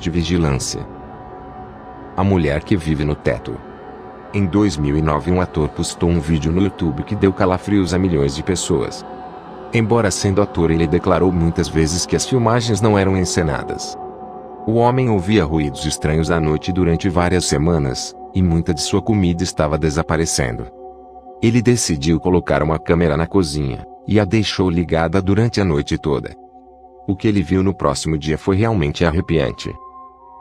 de vigilância. A mulher que vive no teto. Em 2009, um ator postou um vídeo no YouTube que deu calafrios a milhões de pessoas. Embora sendo ator, ele declarou muitas vezes que as filmagens não eram encenadas. O homem ouvia ruídos estranhos à noite durante várias semanas, e muita de sua comida estava desaparecendo. Ele decidiu colocar uma câmera na cozinha, e a deixou ligada durante a noite toda. O que ele viu no próximo dia foi realmente arrepiante.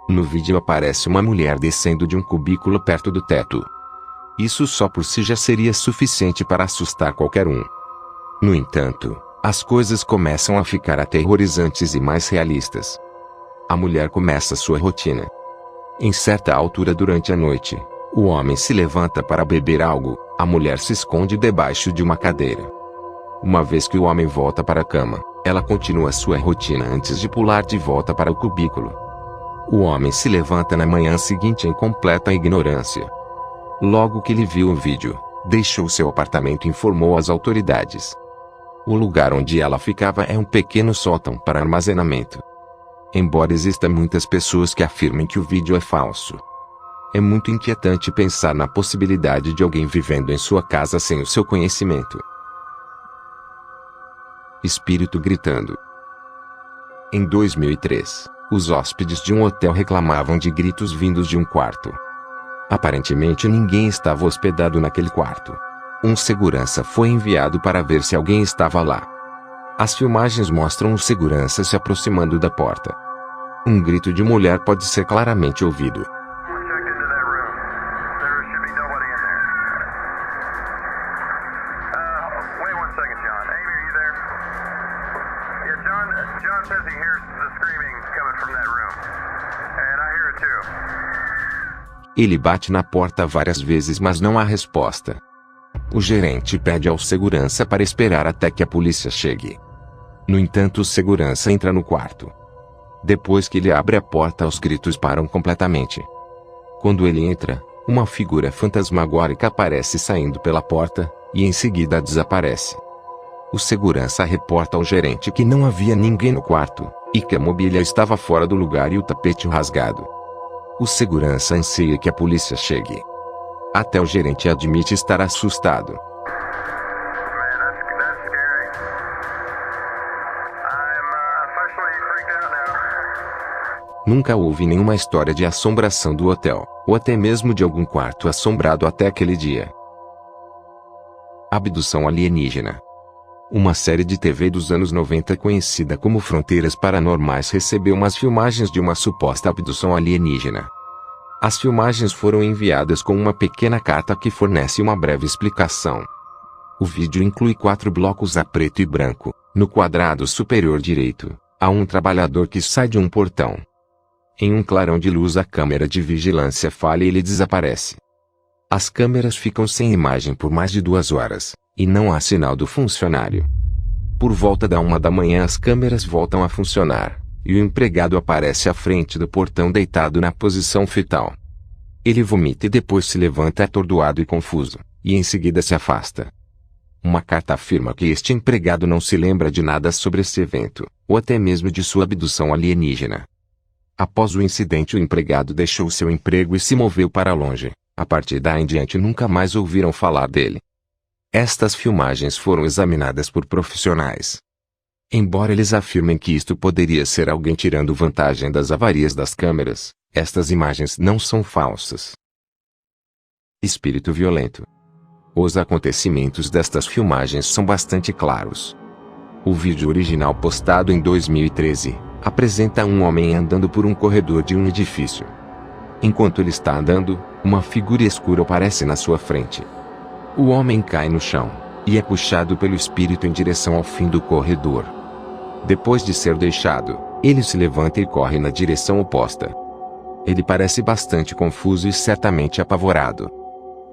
No vídeo aparece uma mulher descendo de um cubículo perto do teto. Isso só por si já seria suficiente para assustar qualquer um. No entanto, as coisas começam a ficar aterrorizantes e mais realistas. A mulher começa sua rotina. Em certa altura durante a noite, o homem se levanta para beber algo, a mulher se esconde debaixo de uma cadeira. Uma vez que o homem volta para a cama, ela continua sua rotina antes de pular de volta para o cubículo. O homem se levanta na manhã seguinte em completa ignorância. Logo que ele viu o vídeo, deixou seu apartamento e informou as autoridades. O lugar onde ela ficava é um pequeno sótão para armazenamento. Embora existam muitas pessoas que afirmem que o vídeo é falso, é muito inquietante pensar na possibilidade de alguém vivendo em sua casa sem o seu conhecimento. Espírito gritando. Em 2003, os hóspedes de um hotel reclamavam de gritos vindos de um quarto. Aparentemente ninguém estava hospedado naquele quarto. Um segurança foi enviado para ver se alguém estava lá. As filmagens mostram o segurança se aproximando da porta. Um grito de mulher pode ser claramente ouvido. Ele bate na porta várias vezes, mas não há resposta. O gerente pede ao segurança para esperar até que a polícia chegue. No entanto, o segurança entra no quarto. Depois que ele abre a porta, os gritos param completamente. Quando ele entra, uma figura fantasmagórica aparece saindo pela porta, e em seguida desaparece. O segurança reporta ao gerente que não havia ninguém no quarto, e que a mobília estava fora do lugar e o tapete rasgado. O segurança anseia que a polícia chegue. Até o gerente admite estar assustado. Nunca houve nenhuma história de assombração do hotel, ou até mesmo de algum quarto assombrado até aquele dia. Abdução alienígena. Uma série de TV dos anos 90 conhecida como Fronteiras Paranormais recebeu umas filmagens de uma suposta abdução alienígena. As filmagens foram enviadas com uma pequena carta que fornece uma breve explicação. O vídeo inclui 4 blocos a preto e branco. No quadrado superior direito, há um trabalhador que sai de um portão. Em um clarão de luz, a câmera de vigilância falha e ele desaparece. As câmeras ficam sem imagem por mais de 2 horas, e não há sinal do funcionário. Por volta da 1 da manhã as câmeras voltam a funcionar, e o empregado aparece à frente do portão deitado na posição fetal. Ele vomita e depois se levanta atordoado e confuso, e em seguida se afasta. Uma carta afirma que este empregado não se lembra de nada sobre esse evento, ou até mesmo de sua abdução alienígena. Após o incidente, o empregado deixou seu emprego e se moveu para longe. A partir daí em diante nunca mais ouviram falar dele. Estas filmagens foram examinadas por profissionais. Embora eles afirmem que isto poderia ser alguém tirando vantagem das avarias das câmeras, estas imagens não são falsas. Espírito violento. Os acontecimentos destas filmagens são bastante claros. O vídeo original postado em 2013 apresenta um homem andando por um corredor de um edifício. Enquanto ele está andando, uma figura escura aparece na sua frente. O homem cai no chão, e é puxado pelo espírito em direção ao fim do corredor. Depois de ser deixado, ele se levanta e corre na direção oposta. Ele parece bastante confuso e certamente apavorado.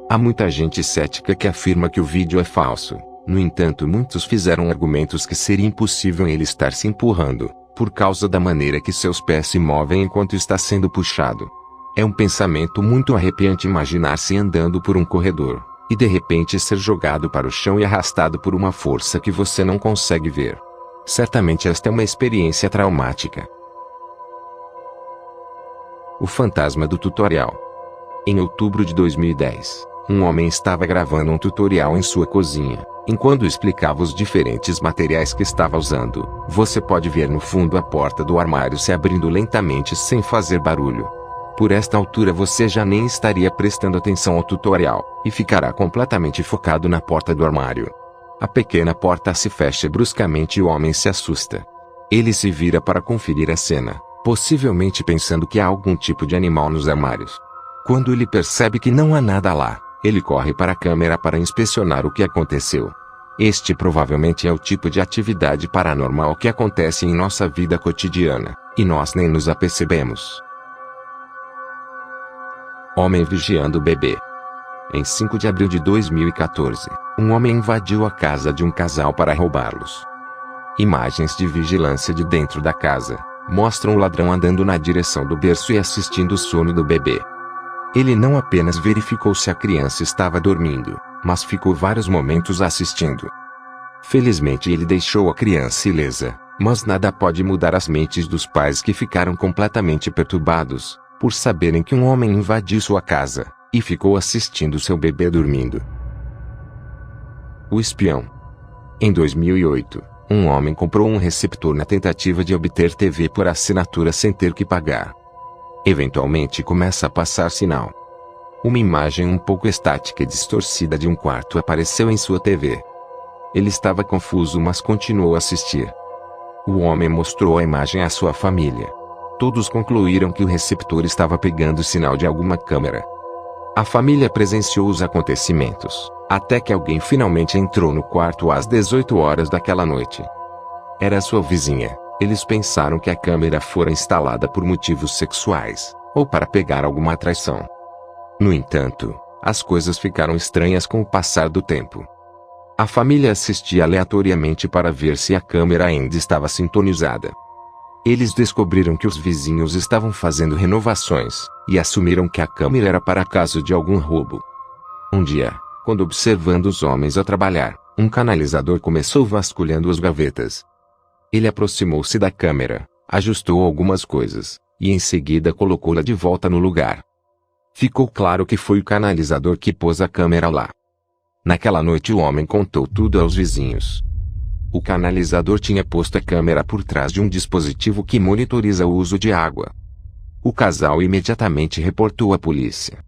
Há muita gente cética que afirma que o vídeo é falso. No entanto, muitos fizeram argumentos que seria impossível ele estar se empurrando, por causa da maneira que seus pés se movem enquanto está sendo puxado. É um pensamento muito arrepiante imaginar-se andando por um corredor, e de repente ser jogado para o chão e arrastado por uma força que você não consegue ver. Certamente esta é uma experiência traumática. O fantasma do tutorial. Em outubro de 2010, um homem estava gravando um tutorial em sua cozinha. Enquanto explicava os diferentes materiais que estava usando, você pode ver no fundo a porta do armário se abrindo lentamente sem fazer barulho. Por esta altura você já nem estaria prestando atenção ao tutorial, e ficará completamente focado na porta do armário. A pequena porta se fecha bruscamente e o homem se assusta. Ele se vira para conferir a cena, possivelmente pensando que há algum tipo de animal nos armários. Quando ele percebe que não há nada lá, ele corre para a câmera para inspecionar o que aconteceu. Este provavelmente é o tipo de atividade paranormal que acontece em nossa vida cotidiana, e nós nem nos apercebemos. Homem vigiando o bebê. Em 5 de abril de 2014, um homem invadiu a casa de um casal para roubá-los. Imagens de vigilância de dentro da casa mostram o ladrão andando na direção do berço e assistindo o sono do bebê. Ele não apenas verificou se a criança estava dormindo, mas ficou vários momentos assistindo. Felizmente ele deixou a criança ilesa, mas nada pode mudar as mentes dos pais que ficaram completamente perturbados, por saberem que um homem invadiu sua casa, e ficou assistindo seu bebê dormindo. O espião. Em 2008, um homem comprou um receptor na tentativa de obter TV por assinatura sem ter que pagar. Eventualmente começa a passar sinal. Uma imagem um pouco estática e distorcida de um quarto apareceu em sua TV. Ele estava confuso, mas continuou a assistir. O homem mostrou a imagem à sua família. Todos concluíram que o receptor estava pegando sinal de alguma câmera. A família presenciou os acontecimentos, até que alguém finalmente entrou no quarto às 18 horas daquela noite. Era sua vizinha. Eles pensaram que a câmera fora instalada por motivos sexuais, ou para pegar alguma atração. No entanto, as coisas ficaram estranhas com o passar do tempo. A família assistia aleatoriamente para ver se a câmera ainda estava sintonizada. Eles descobriram que os vizinhos estavam fazendo renovações, e assumiram que a câmera era para caso de algum roubo. Um dia, quando observando os homens a trabalhar, um canalizador começou vasculhando as gavetas. Ele aproximou-se da câmera, ajustou algumas coisas, e em seguida colocou-la de volta no lugar. Ficou claro que foi o canalizador que pôs a câmera lá. Naquela noite o homem contou tudo aos vizinhos. O canalizador tinha posto a câmera por trás de um dispositivo que monitoriza o uso de água. O casal imediatamente reportou à polícia.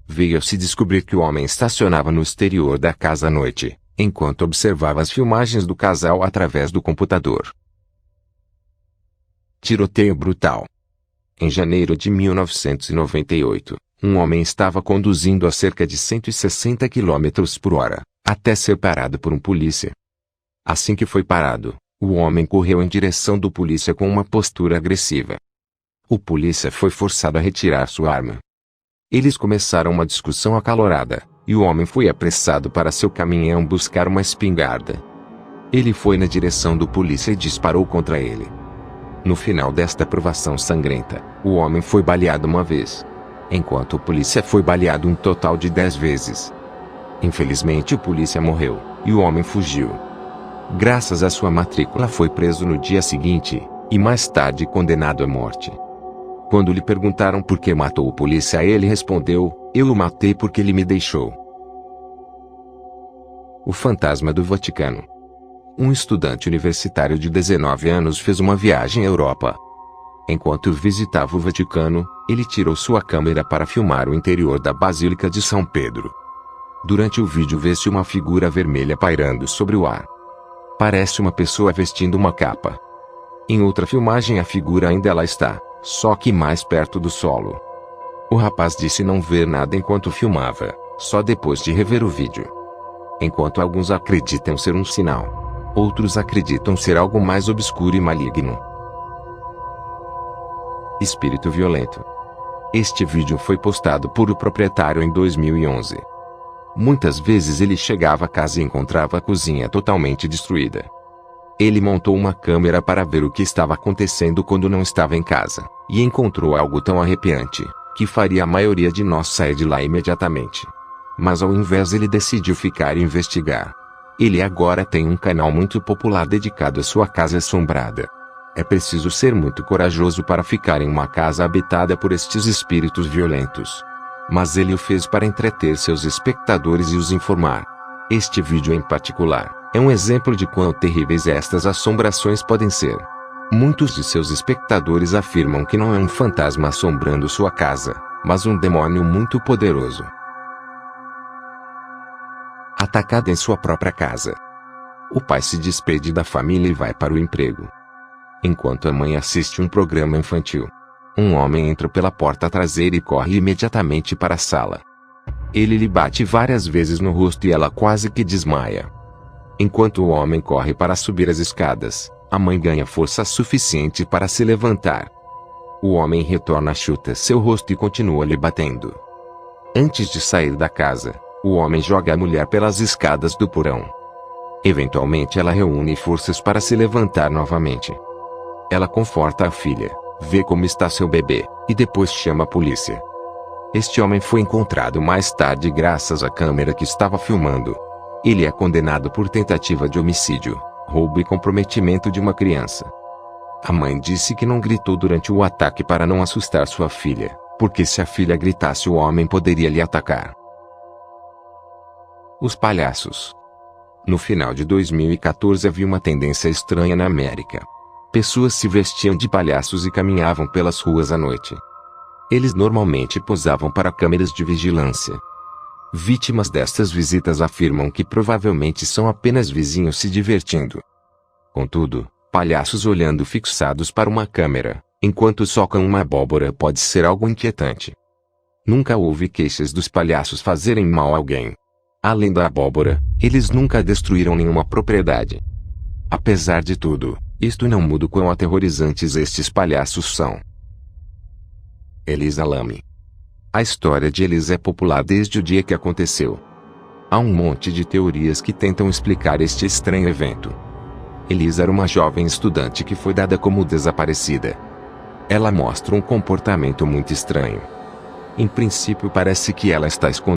Veio-se descobrir que o homem estacionava no exterior da casa à noite, enquanto observava as filmagens do casal através do computador. Tiroteio brutal. Em janeiro de 1998, um homem estava conduzindo a cerca de 160 km por hora, até ser parado por um polícia. Assim que foi parado, o homem correu em direção do polícia com uma postura agressiva. O polícia foi forçado a retirar sua arma. Eles começaram uma discussão acalorada, e o homem foi apressado para seu caminhão buscar uma espingarda. Ele foi na direção do polícia e disparou contra ele. No final desta provação sangrenta, o homem foi baleado uma vez, enquanto o polícia foi baleado um total de 10 vezes. Infelizmente o polícia morreu, e o homem fugiu. Graças à sua matrícula foi preso no dia seguinte, e mais tarde condenado à morte. Quando lhe perguntaram por que matou o polícia, ele respondeu: "Eu o matei porque ele me deixou." O fantasma do Vaticano. Um estudante universitário de 19 anos fez uma viagem à Europa. Enquanto visitava o Vaticano, ele tirou sua câmera para filmar o interior da Basílica de São Pedro. Durante o vídeo vê-se uma figura vermelha pairando sobre o ar. Parece uma pessoa vestindo uma capa. Em outra filmagem a figura ainda lá está, só que mais perto do solo. O rapaz disse não ver nada enquanto filmava, só depois de rever o vídeo. Enquanto alguns acreditam ser um sinal, outros acreditam ser algo mais obscuro e maligno. Espírito violento. Este vídeo foi postado por o proprietário em 2011. Muitas vezes ele chegava à casa e encontrava a cozinha totalmente destruída. Ele montou uma câmera para ver o que estava acontecendo quando não estava em casa, e encontrou algo tão arrepiante, que faria a maioria de nós sair de lá imediatamente. Mas ao invés ele decidiu ficar e investigar. Ele agora tem um canal muito popular dedicado à sua casa assombrada. É preciso ser muito corajoso para ficar em uma casa habitada por estes espíritos violentos. Mas ele o fez para entreter seus espectadores e os informar. Este vídeo em particular é um exemplo de quão terríveis estas assombrações podem ser. Muitos de seus espectadores afirmam que não é um fantasma assombrando sua casa, mas um demônio muito poderoso. Atacado em sua própria casa. O pai se despede da família e vai para o emprego. Enquanto a mãe assiste um programa infantil, um homem entra pela porta traseira e corre imediatamente para a sala. Ele lhe bate várias vezes no rosto e ela quase que desmaia. Enquanto o homem corre para subir as escadas, a mãe ganha força suficiente para se levantar. O homem retorna, chuta seu rosto e continua lhe batendo. Antes de sair da casa, o homem joga a mulher pelas escadas do porão. Eventualmente ela reúne forças para se levantar novamente. Ela conforta a filha, vê como está seu bebê, e depois chama a polícia. Este homem foi encontrado mais tarde graças à câmera que estava filmando. Ele é condenado por tentativa de homicídio, roubo e comprometimento de uma criança. A mãe disse que não gritou durante o ataque para não assustar sua filha, porque se a filha gritasse o homem poderia lhe atacar. Os palhaços. No final de 2014 havia uma tendência estranha na América. Pessoas se vestiam de palhaços e caminhavam pelas ruas à noite. Eles normalmente posavam para câmeras de vigilância. Vítimas destas visitas afirmam que provavelmente são apenas vizinhos se divertindo. Contudo, palhaços olhando fixados para uma câmera, enquanto socam uma abóbora pode ser algo inquietante. Nunca houve queixas dos palhaços fazerem mal a alguém. Além da abóbora, eles nunca destruíram nenhuma propriedade. Apesar de tudo, isto não muda o quão aterrorizantes estes palhaços são. Elisa Lam. A história de Elisa é popular desde o dia que aconteceu. Há um monte de teorias que tentam explicar este estranho evento. Elisa era uma jovem estudante que foi dada como desaparecida. Ela mostra um comportamento muito estranho. Em princípio parece que ela está escondida.